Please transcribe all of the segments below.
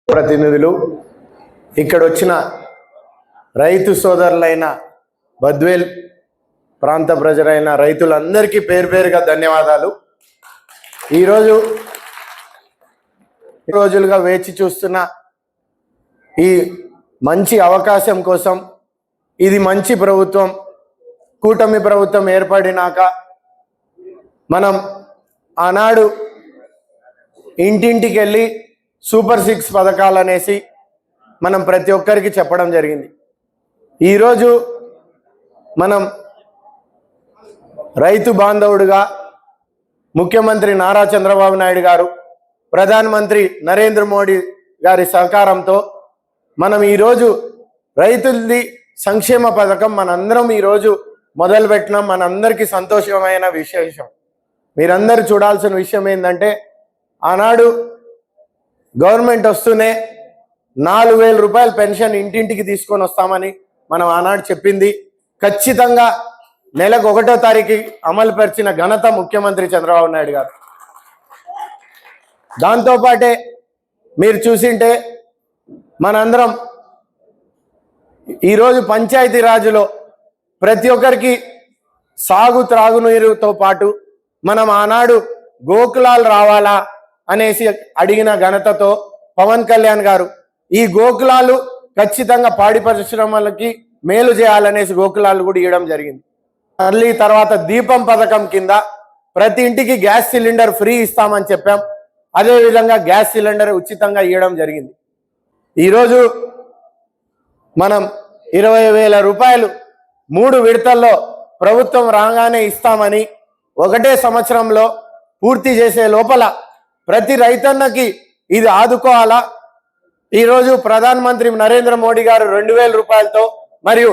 ప్రతినిధులు, ఇక్కడ వచ్చిన రైతు సోదరులైన బద్వేల్ ప్రాంత ప్రజలైన రైతులందరికీ పేరు పేరుగా ధన్యవాదాలు. ఈరోజు రోజులుగా వేచి చూస్తున్న ఈ మంచి అవకాశం కోసం, ఇది మంచి ప్రభుత్వం, కూటమి ప్రభుత్వం ఏర్పడినాక మనం ఆనాడు ఇంటింటికి వెళ్ళి సూపర్ 6 పథకాలు అనేసి మనం ప్రతి ఒక్కరికి చెప్పడం జరిగింది. ఈరోజు మనం రైతు బాంధవుడుగా ముఖ్యమంత్రి నారా చంద్రబాబు నాయుడు గారు, ప్రధానమంత్రి నరేంద్ర మోడీ గారి సహకారంతో మనం ఈరోజు రైతులది సంక్షేమ పథకం మనందరం ఈరోజు మొదలుపెట్టినాం. మనందరికీ సంతోషమైన విశేషం. మీరందరూ చూడాల్సిన విషయం ఏంటంటే, ఆనాడు గవర్నమెంట్ వస్తూనే 4,000 రూపాయల పెన్షన్ ఇంటింటికి తీసుకొని వస్తామని మనం ఆనాడు చెప్పింది. ఖచ్చితంగా నెలకు 1వ తారీఖు అమలు పరిచిన ఘనత ముఖ్యమంత్రి చంద్రబాబు నాయుడు గారు. దాంతోపాటే మీరు చూసింటే మనందరం ఈరోజు పంచాయతీ రాజులో ప్రతి ఒక్కరికి సాగు త్రాగునీరుతో పాటు మనం ఆనాడు గోకులాలు రావాలా అనేసి అడిగిన ఘనతతో పవన్ కళ్యాణ్ గారు ఈ గోకులాలు ఖచ్చితంగా పాడి పరిశ్రమలకి మేలు చేయాలనేసి గోకులాలు కూడా ఇవ్వడం జరిగింది. మళ్ళీ తర్వాత దీపం పథకం కింద ప్రతి ఇంటికి గ్యాస్ సిలిండర్ ఫ్రీ ఇస్తామని చెప్పాం. అదేవిధంగా గ్యాస్ సిలిండర్ ఉచితంగా ఇవ్వడం జరిగింది. ఈరోజు మనం 20,000 రూపాయలు 3 విడతల్లో ప్రభుత్వం రాగానే ఇస్తామని ఒకటే సంవత్సరంలో పూర్తి చేసే లోపల ప్రతి రైతన్నకి ఇది ఆదుకోవాలా. ఈరోజు ప్రధానమంత్రి నరేంద్ర మోడీ గారు 2,000 రూపాయలతో, మరియు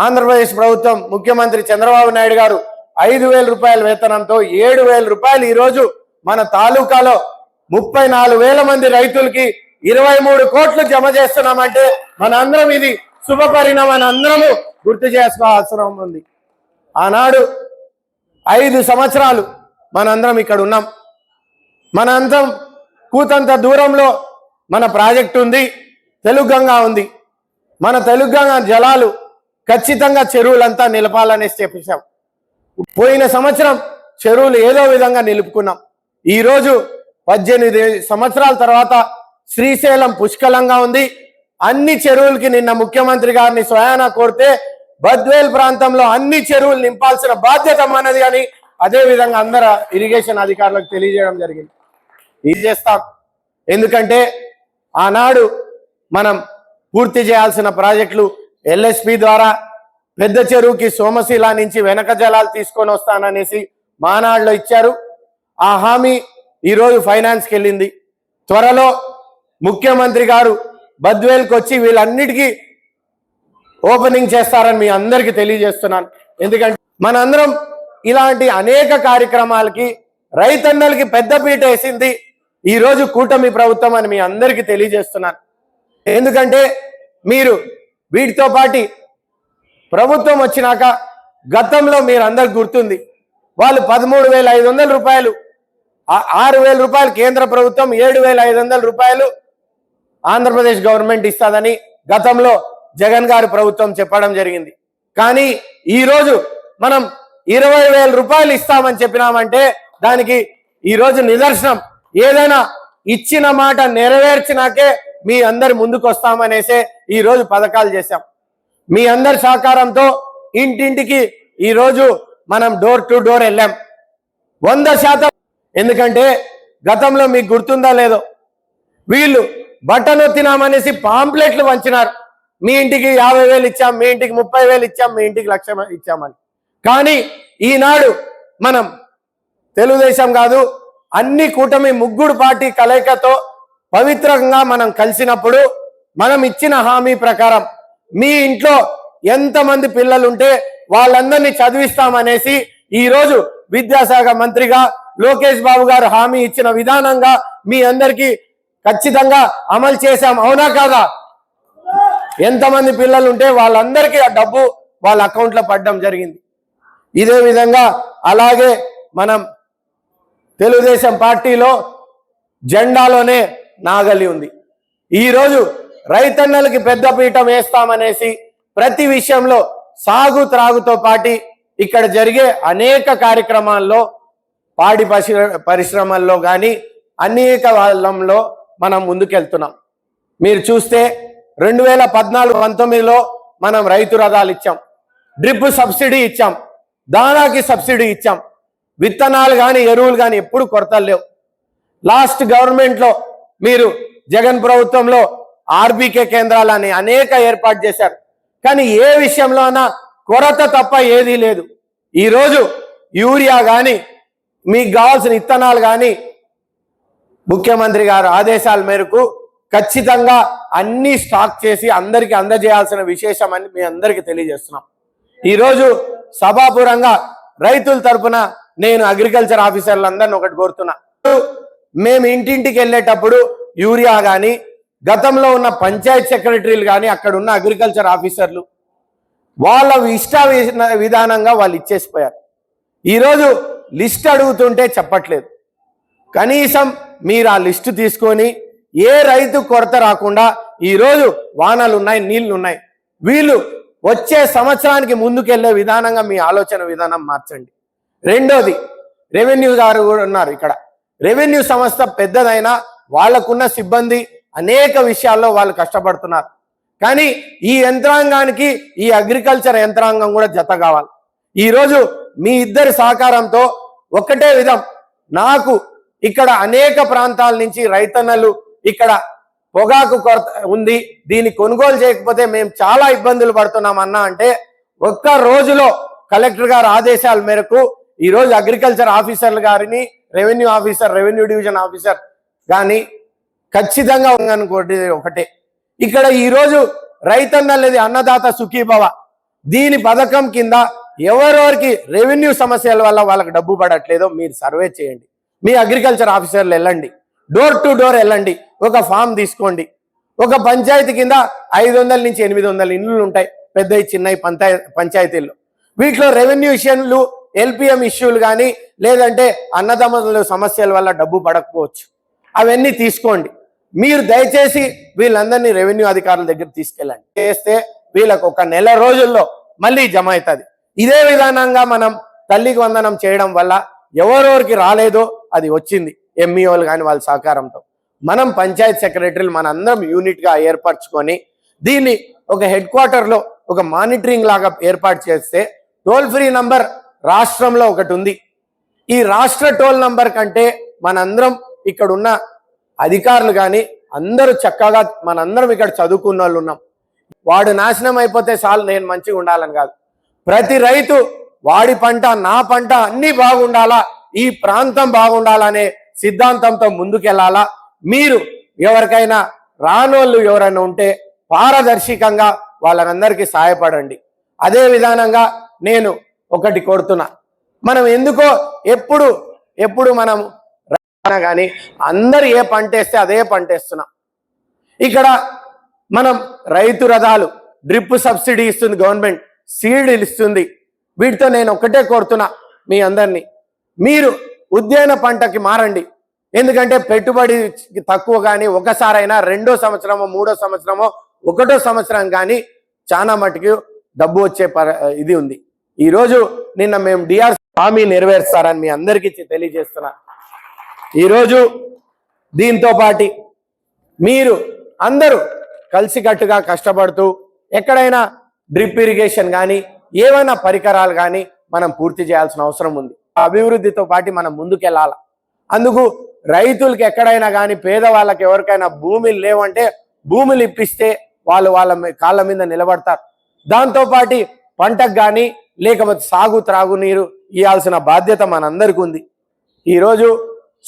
ఆంధ్రప్రదేశ్ ప్రభుత్వం ముఖ్యమంత్రి చంద్రబాబు నాయుడు గారు 5,000 రూపాయల వేతనంతో 7,000 రూపాయలు ఈరోజు మన తాలూకాలో 34,000 మంది రైతులకి 23 కోట్లు జమ చేస్తున్నామంటే మనందరం ఇది శుభ పరిణామం అందరము గుర్తు చేసుకోవాల్సిన ఉంది. ఆనాడు 5 సంవత్సరాలు మనందరం ఇక్కడ ఉన్నాం. మనందరం కూతంత దూరంలో మన ప్రాజెక్టు ఉంది, తెలుగంగా ఉంది. మన తెలుగంగా జలాలు ఖచ్చితంగా చెరువులంతా నిలపాలనేసి చెప్పేశాం. పోయిన సంవత్సరం చెరువులు ఏదో విధంగా నిలుపుకున్నాం. ఈరోజు 18 సంవత్సరాల తర్వాత శ్రీశైలం పుష్కలంగా ఉంది. అన్ని చెరువులకి నిన్న ముఖ్యమంత్రి గారిని స్వయాన కోరితే బద్వేల్ ప్రాంతంలో అన్ని చెరువులు నింపాల్సిన బాధ్యత మనది అని అదేవిధంగా అందరూ ఇరిగేషన్ అధికారులకు తెలియజేయడం జరిగింది. ఇది చేస్తాం. ఎందుకంటే ఆనాడు మనం పూర్తి చేయాల్సిన ప్రాజెక్టులు LSP ద్వారా పెద్ద చెరువుకి సోమశిల నుంచి వెనక జలాలు తీసుకొని వస్తాననేసి మానాడులో ఇచ్చారు. ఆ హామీ ఈరోజు ఫైనాన్స్కి వెళ్ళింది. త్వరలో ముఖ్యమంత్రి గారు బద్వేల్కి వచ్చి వీళ్ళన్నిటికీ ఓపెనింగ్ చేస్తారని మీ అందరికీ తెలియజేస్తున్నాను. ఎందుకంటే మనందరం ఇలాంటి అనేక కార్యక్రమాలకి రైతన్నలకి పెద్దపీట వేసింది ఈరోజు కూటమి ప్రభుత్వం అని మీ అందరికీ తెలియజేస్తున్నాను. ఎందుకంటే మీరు వీటితో పాటు ప్రభుత్వం వచ్చినాక గతంలో మీరు అందరికి గుర్తుంది, వాళ్ళు 13,500 రూపాయలు, 6,000 రూపాయలు కేంద్ర ప్రభుత్వం, 7,500 రూపాయలు ఆంధ్రప్రదేశ్ గవర్నమెంట్ ఇస్తుందని గతంలో జగన్ గారి ప్రభుత్వం చెప్పడం జరిగింది. కానీ ఈరోజు మనం 20,000 రూపాయలు ఇస్తామని చెప్పినామంటే దానికి ఈరోజు నిదర్శనం. ఏదైనా ఇచ్చిన మాట నెరవేర్చినాకే మీ అందరి ముందుకు వస్తామనేసే ఈరోజు పథకాలు చేశాం. మీ అందరి సహకారంతో ఇంటింటికి ఈరోజు మనం డోర్ టు డోర్ వెళ్ళాం 100%. ఎందుకంటే గతంలో మీకు గుర్తుందా లేదో, వీళ్ళు బటన్ ఒత్తినామనేసి పాంప్లెట్లు వంచినారు. మీ ఇంటికి 50,000 ఇచ్చాం, మీ ఇంటికి 30,000 ఇచ్చాం, మీ ఇంటికి 1,00,000 ఇచ్చామని. కానీ ఈనాడు మనం తెలుగుదేశం కాదు, అన్ని కూటమి 3 పార్టీ కలయికతో పవిత్రంగా మనం కలిసినప్పుడు మనం ఇచ్చిన హామీ ప్రకారం మీ ఇంట్లో ఎంతమంది పిల్లలుంటే వాళ్ళందరినీ చదివిస్తామనేసి ఈరోజు విద్యాశాఖ మంత్రిగా లోకేష్ బాబు గారు హామీ ఇచ్చిన విధానంగా మీ అందరికీ ఖచ్చితంగా అమలు చేశాం. అవునా కాదా? ఎంతమంది పిల్లలు ఉంటే వాళ్ళందరికీ ఆ డబ్బు వాళ్ళ అకౌంట్లో పడడం జరిగింది. ఇదే విధంగా అలాగే మనం తెలుగుదేశం పార్టీలో జెండాలోనే నాగలి ఉంది. ఈరోజు రైతన్నలకి పెద్దపీట వేస్తామనేసి ప్రతి విషయంలో సాగు త్రాగుతో పాటు ఇక్కడ జరిగే అనేక కార్యక్రమాల్లో పాడి పరిశ్రమల్లో కానీ అనేక వాళ్ళంలో మనం ముందుకెళ్తున్నాం. మీరు చూస్తే 2014-19లో మనం రైతు రథాలు ఇచ్చాం, డ్రిప్ సబ్సిడీ ఇచ్చాం, దానాకి సబ్సిడీ ఇచ్చాం, విత్తనాలు కానీ ఎరువులు కానీ ఎప్పుడు కొరతలు లేవు. లాస్ట్ గవర్నమెంట్లో మీరు జగన్ ప్రభుత్వంలో ఆర్బీకే కేంద్రాలని అనేక ఏర్పాటు చేశారు. కానీ ఏ విషయంలోనా కొరత తప్ప ఏదీ లేదు. ఈరోజు యూరియా కానీ మీకు కావాల్సిన విత్తనాలు కానీ ముఖ్యమంత్రి గారు ఆదేశాల మేరకు ఖచ్చితంగా అన్ని స్టాక్ చేసి అందరికీ అందజేయాల్సిన విశేషం అని మీ అందరికీ తెలియజేస్తున్నాం. ఈరోజు సభాపూర్వంగా రైతుల తరఫున నేను అగ్రికల్చర్ ఆఫీసర్లందరినీ ఒకటి కోరుతున్నా. మేము ఇంటింటికి వెళ్ళేటప్పుడు యూరియా కానీ గతంలో ఉన్న పంచాయత్ సెక్రటరీలు కానీ అక్కడ ఉన్న అగ్రికల్చర్ ఆఫీసర్లు వాళ్ళ ఇష్ట విధానంగా వాళ్ళు ఇచ్చేసిపోయారు. ఈరోజు లిస్ట్ అడుగుతుంటే చెప్పట్లేదు. కనీసం మీరు ఆ లిస్టు తీసుకొని ఏ రైతు కొరత రాకుండా ఈరోజు వానలు ఉన్నాయి, నీళ్లు ఉన్నాయి, వీళ్ళు వచ్చే సంవత్సరానికి ముందుకెళ్లే విధానంగా మీ ఆలోచన విధానం మార్చండి. రెండోది, రెవెన్యూ గారు కూడా ఉన్నారు ఇక్కడ. రెవెన్యూ సంస్థ పెద్దదైనా వాళ్ళకున్న సిబ్బంది అనేక విషయాల్లో వాళ్ళు కష్టపడుతున్నారు. కానీ ఈ యంత్రాంగానికి ఈ అగ్రికల్చర్ యంత్రాంగం కూడా జత కావాలి. ఈరోజు మీ ఇద్దరి సహకారంతో ఒకటే విధం, నాకు ఇక్కడ అనేక ప్రాంతాల నుంచి రైతన్నలు ఇక్కడ పొగాకు కొరత ఉంది, దీన్ని కొనుగోలు చేయకపోతే మేము చాలా ఇబ్బందులు పడుతున్నాం అన్నా అంటే ఒక్క రోజులో కలెక్టర్ గారి ఆదేశాల మేరకు ఈరోజు అగ్రికల్చర్ ఆఫీసర్లు గారిని revenue officer, revenue division officer కానీ ఖచ్చితంగా అనుకోండి ఒకటే. ఇక్కడ ఈరోజు రైతన్నలది అన్నదాత సుఖీభవ దీని పథకం కింద ఎవరెవరికి రెవెన్యూ సమస్యల వల్ల వాళ్ళకి డబ్బు పడట్లేదో మీరు సర్వే చేయండి. మీ అగ్రికల్చర్ ఆఫీసర్లు వెళ్ళండి, డోర్ టు డోర్ వెళ్ళండి, ఒక ఫామ్ తీసుకోండి. ఒక పంచాయతీ కింద 500 నుంచి 800 ఇళ్ళు ఉంటాయి, పెద్దవి చిన్నవి పంచాయతీల్లో. వీటిలో రెవెన్యూ ఇష్యూలు, ఎల్పిఎం ఇష్యూలు కానీ లేదంటే అన్నదమ్ముల సమస్యల వల్ల డబ్బు పడకపోవచ్చు, అవన్నీ తీసుకోండి. మీరు దయచేసి వీళ్ళందరినీ రెవెన్యూ అధికారుల దగ్గర తీసుకెళ్ళండి. చేస్తే వీళ్ళకు ఒక నెల రోజుల్లో మళ్ళీ జమ అవుతుంది. ఇదే విధానంగా మనం తల్లికి వందనం చేయడం వల్ల ఎవరెవరికి రాలేదో అది వచ్చింది. ఎంఈఓలు కానీ వాళ్ళ సహకారంతో మనం పంచాయత్ సెక్రటరీలు మనందరం యూనిట్గా ఏర్పరచుకొని దీన్ని ఒక హెడ్ క్వార్టర్లో ఒక మానిటరింగ్ లాగా ఏర్పాటు చేస్తే టోల్ ఫ్రీ నంబర్ రాష్ట్రంలో ఒకటి ఉంది. ఈ రాష్ట్ర టోల్ నంబర్ కంటే మనందరం ఇక్కడ ఉన్న అధికారులు కానీ అందరూ చక్కగా మనందరం ఇక్కడ చదువుకున్న వాళ్ళు ఉన్నాం. వాడు నాశనం అయిపోతే చాలు నేను మంచిగా ఉండాలని కాదు, ప్రతి రైతు వాడి పంట నా పంట అన్నీ బాగుండాలా, ఈ ప్రాంతం బాగుండాలనే సిద్ధాంతంతో ముందుకెళ్లాలా. మీరు ఎవరికైనా రానోళ్ళు ఎవరైనా ఉంటే పారదర్శకంగా వాళ్ళందరికీ సహాయపడండి. అదే విధానంగా నేను ఒకటి కోరుతున్నా, మనం ఎందుకో ఎప్పుడు మనం కానీ అందరు ఏ పంట వేస్తే అదే పంట వేస్తున్నాం. ఇక్కడ మనం రైతు రథాలు, డ్రిప్ సబ్సిడీ ఇస్తుంది గవర్నమెంట్, సీడ్ ఇస్తుంది. వీటితో నేను ఒకటే కోరుతున్నా మీ అందరినీ, మీరు ఉద్యాన పంటకి మారండి. ఎందుకంటే పెట్టుబడి తక్కువ కానీ ఒకసారైనా రెండో సంవత్సరమో మూడో సంవత్సరమో ఒకటో సంవత్సరం కానీ చాలా మటుకు డబ్బు వచ్చే ఇది ఉంది. ఈరోజు నిన్న మేము డిఆర్ హామీ నెరవేరుస్తారని మీ అందరికీ తెలియజేస్తున్నా. ఈరోజు దీంతో పాటు మీరు అందరూ కలిసికట్టుగా కష్టపడుతూ ఎక్కడైనా డ్రిప్ ఇరిగేషన్ కానీ ఏమైనా పరికరాలు కానీ మనం పూర్తి చేయాల్సిన అవసరం ఉంది. అభివృద్ధితో పాటు మనం ముందుకెళ్ళాలి. అందుకు రైతులకి ఎక్కడైనా కానీ పేదవాళ్ళకి ఎవరికైనా భూములు లేవంటే భూములు ఇప్పిస్తే వాళ్ళు వాళ్ళ కాళ్ళ మీద నిలబడతారు. దాంతోపాటు పంటకు కానీ లేకపోతే సాగు త్రాగునీరు ఇవ్వాల్సిన బాధ్యత మనందరికీ ఉంది. ఈరోజు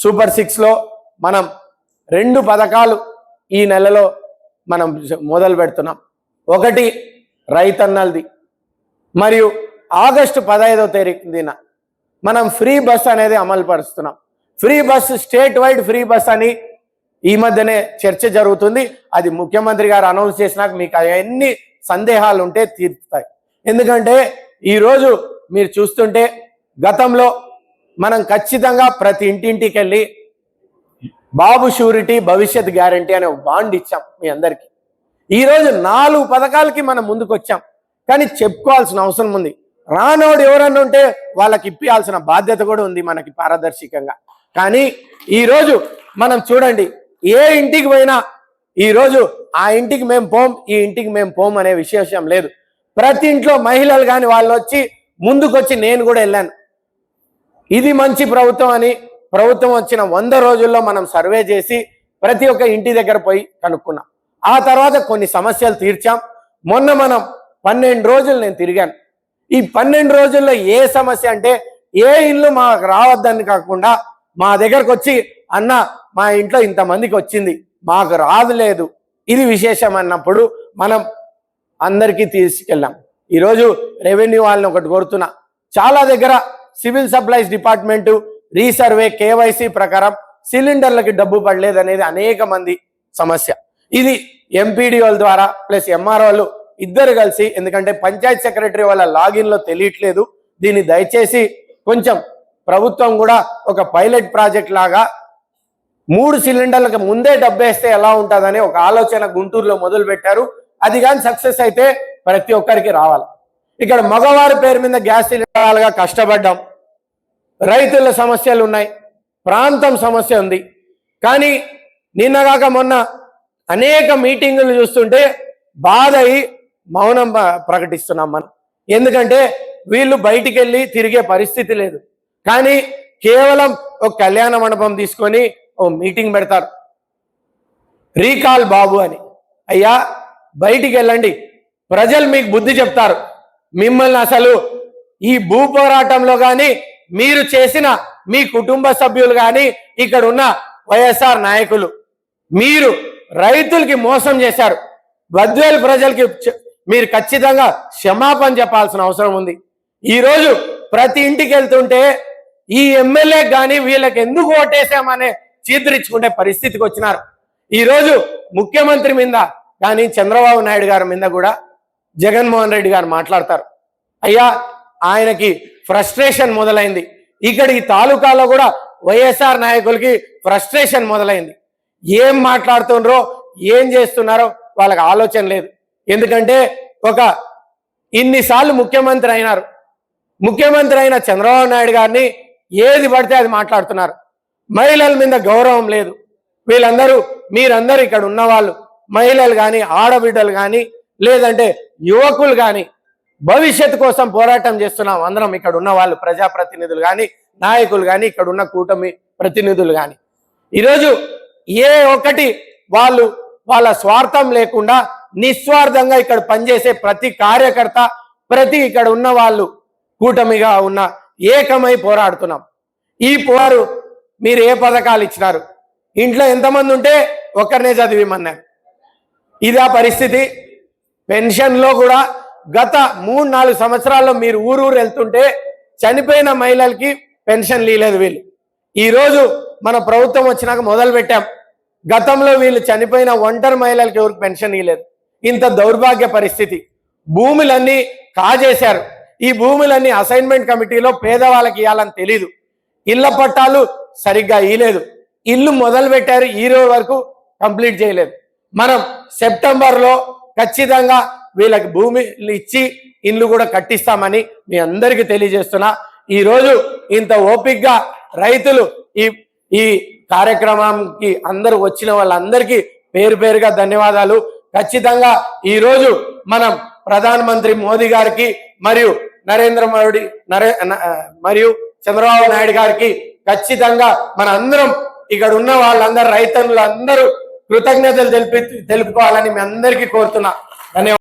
సూపర్ 6లో మనం 2 పథకాలు ఈ నెలలో మనం మొదలు పెడుతున్నాం. ఒకటి రైతన్నలది, మరియు ఆగస్టు 15వ తేదీన మనం ఫ్రీ బస్ అనేది అమలు పరుస్తున్నాం. Free bus, state wide free bus అని ఈ మధ్యనే చర్చ జరుగుతుంది. అది ముఖ్యమంత్రి గారు అనౌన్స్ చేసినాక మీకు ఎన్ని సందేహాలు ఉంటే తీరుతాయి. ఎందుకంటే ఈరోజు మీరు చూస్తుంటే గతంలో మనం ఖచ్చితంగా ప్రతి ఇంటింటికి వెళ్ళి బాబు షూరిటీ భవిష్యత్ గ్యారంటీ అనే ఒక బాండ్ ఇచ్చాం మీ అందరికీ. ఈరోజు 4 పథకాలకి మనం ముందుకు వచ్చాం. కానీ చెప్పుకోవాల్సిన అవసరం ఉంది. రానోడు ఎవరన్నా ఉంటే వాళ్ళకి ఇప్పియాల్సిన బాధ్యత కూడా ఉంది మనకి పారదర్శకంగా. కానీ ఈరోజు మనం చూడండి, ఏ ఇంటికి పోయినా ఈరోజు ఆ ఇంటికి మేము పోం, ఈ ఇంటికి మేము పోం అనే విశేషం లేదు. ప్రతి ఇంట్లో మహిళలు కానీ వాళ్ళు వచ్చి ముందుకొచ్చి నేను కూడా వెళ్ళాను. ఇది మంచి ప్రభుత్వం అని ప్రభుత్వం వచ్చిన 100 రోజుల్లో మనం సర్వే చేసి ప్రతి ఒక్క ఇంటి దగ్గర పోయి కనుక్కున్నాం. ఆ తర్వాత కొన్ని సమస్యలు తీర్చాం. మొన్న మనం 12 రోజులు నేను తిరిగాను. ఈ 12 రోజుల్లో ఏ సమస్య అంటే ఏ ఇల్లు మాకు రావద్దని కాకుండా మా దగ్గరకు వచ్చి అన్న మా ఇంట్లో ఇంతమందికి వచ్చింది మాకు రాదులేదు, ఇది విశేషం అన్నప్పుడు మనం అందరికీ తీసుకెళ్ళాం. ఈరోజు రెవెన్యూ వాళ్ళని ఒకటి కోరుతున్నా, చాలా దగ్గర civil supplies department resurvey KYC ప్రకారం సిలిండర్లకి డబ్బు పడలేదు అనేది అనేక మంది సమస్య. ఇది ఎంపీడీఓల ద్వారా ప్లస్ ఎంఆర్ఓలు ఇద్దరు కలిసి, ఎందుకంటే పంచాయత్ సెక్రటరీ వాళ్ళ లాగిన్లో తెలియట్లేదు, దీన్ని దయచేసి కొంచెం ప్రభుత్వం కూడా ఒక పైలట్ ప్రాజెక్ట్ లాగా 3 సిలిండర్లకు ముందే డబ్బేస్తే ఎలా ఉంటుందని ఒక ఆలోచన గుంటూరులో మొదలు పెట్టారు. అది కానీ సక్సెస్ అయితే ప్రతి ఒక్కరికి రావాలి. ఇక్కడ మగవారి పేరు మీద గ్యాస్ సిలిండర్లుగా కష్టపడ్డాం. రైతుల సమస్యలు ఉన్నాయి, ప్రాంతం సమస్య ఉంది. కానీ నిన్నగాక మొన్న అనేక మీటింగులు చూస్తుంటే బాధ అయి మౌనం ప్రకటిస్తున్నాం మనం. ఎందుకంటే వీళ్ళు బయటికి వెళ్ళి తిరిగే పరిస్థితి లేదు. కానీ కేవలం ఒక కళ్యాణ మండపం తీసుకొని ఓ మీటింగ్ పెడతారు, రీకాల్ బాబు అని. అయ్యా బయటికి వెళ్ళండి, ప్రజలు మీకు బుద్ధి చెప్తారు. మిమ్మల్ని అసలు ఈ భూ పోరాటంలో కానీ మీరు చేసిన మీ కుటుంబ సభ్యులు కానీ ఇక్కడ ఉన్న వైఎస్ఆర్ నాయకులు మీరు రైతులకి మోసం చేశారు. బద్వేలు ప్రజలకి మీరు ఖచ్చితంగా క్షమాపణ చెప్పాల్సిన అవసరం ఉంది. ఈరోజు ప్రతి ఇంటికి వెళ్తుంటే ఈ ఎమ్మెల్యే కానీ వీళ్ళకి ఎందుకు ఓటేసామనే చీదరించుకునే పరిస్థితికి వచ్చినారు. ఈరోజు ముఖ్యమంత్రి మీద కానీ చంద్రబాబు నాయుడు గారి మీద కూడా జగన్మోహన్ రెడ్డి గారు మాట్లాడతారు. అయ్యా ఆయనకి ఫ్రస్ట్రేషన్ మొదలైంది. ఇక్కడ ఈ తాలూకాలో కూడా వైఎస్ఆర్ నాయకులకి ఫ్రస్ట్రేషన్ మొదలైంది. ఏం మాట్లాడుతున్నారో ఏం చేస్తున్నారో వాళ్ళకి ఆలోచన లేదు. ఎందుకంటే ఒక ఇన్నిసార్లు ముఖ్యమంత్రి అయినారు, ముఖ్యమంత్రి అయిన చంద్రబాబు నాయుడు గారిని ఏది పడితే అది మాట్లాడుతున్నారు. మహిళల మీద గౌరవం లేదు. వీళ్ళందరూ మీరందరూ ఇక్కడ ఉన్నవాళ్ళు మహిళలు కానీ ఆడబిడ్డలు కానీ లేదంటే యువకులు కానీ భవిష్యత్తు కోసం పోరాటం చేస్తున్నాం అందరం. ఇక్కడ ఉన్న వాళ్ళు ప్రజాప్రతినిధులు కానీ నాయకులు కానీ ఇక్కడ ఉన్న కూటమి ప్రతినిధులు కానీ ఈరోజు ఏ ఒక్కటి వాళ్ళు వాళ్ళ స్వార్థం లేకుండా నిస్వార్థంగా ఇక్కడ పనిచేసే ప్రతి కార్యకర్త ప్రతి ఇక్కడ ఉన్న వాళ్ళు కూటమిగా ఉన్న ఏకమై పోరాడుతున్నాం. ఈ పోరు మీరు ఏ పథకాలు ఇచ్చినారు? ఇంట్లో ఎంతమంది ఉంటే ఒక్కరినే చదివిమన్నారు. ఇది ఆ పరిస్థితి. పెన్షన్లో కూడా గత 3-4 సంవత్సరాల్లో మీరు ఊరు వెళ్తుంటే చనిపోయిన మహిళలకి పెన్షన్లు ఇవ్వలేదు వీళ్ళు. ఈరోజు మన ప్రభుత్వం వచ్చినాక మొదలు పెట్టాం. గతంలో వీళ్ళు చనిపోయిన ఒంటరి మహిళలకి ఎవరికి పెన్షన్ ఇవ్వలేదు. ఇంత దౌర్భాగ్య పరిస్థితి. భూములన్నీ కాజేశారు. ఈ భూములన్నీ అసైన్మెంట్ కమిటీలో పేదవాళ్ళకి ఇవ్వాలని తెలీదు. ఇళ్ల పట్టాలు సరిగ్గా ఇవ్వలేదు. ఇల్లు మొదలు పెట్టారు, ఈ రోజు వరకు కంప్లీట్ చేయలేదు. మనం సెప్టెంబర్లో ఖచ్చితంగా వీళ్ళకి భూమిలు ఇచ్చి ఇల్లు కూడా కట్టిస్తామని మీ అందరికీ తెలియజేస్తున్నా. ఈరోజు ఇంత ఓపికగా రైతులు ఈ కార్యక్రమానికి అందరూ వచ్చిన వాళ్ళందరికీ పేరు పేరుగా ధన్యవాదాలు. ఖచ్చితంగా ఈరోజు మనం ప్రధానమంత్రి మోదీ గారికి మరియు నరేంద్ర మోడీ మరియు చంద్రబాబు నాయుడు గారికి ఖచ్చితంగా మన అందరం ఇక్కడ ఉన్న వాళ్ళందరూ రైతులందరూ కృతజ్ఞతలు తెలుపుకోవాలని మీ అందరికీ కోరుతున్నా. ధన్యవాదాలు.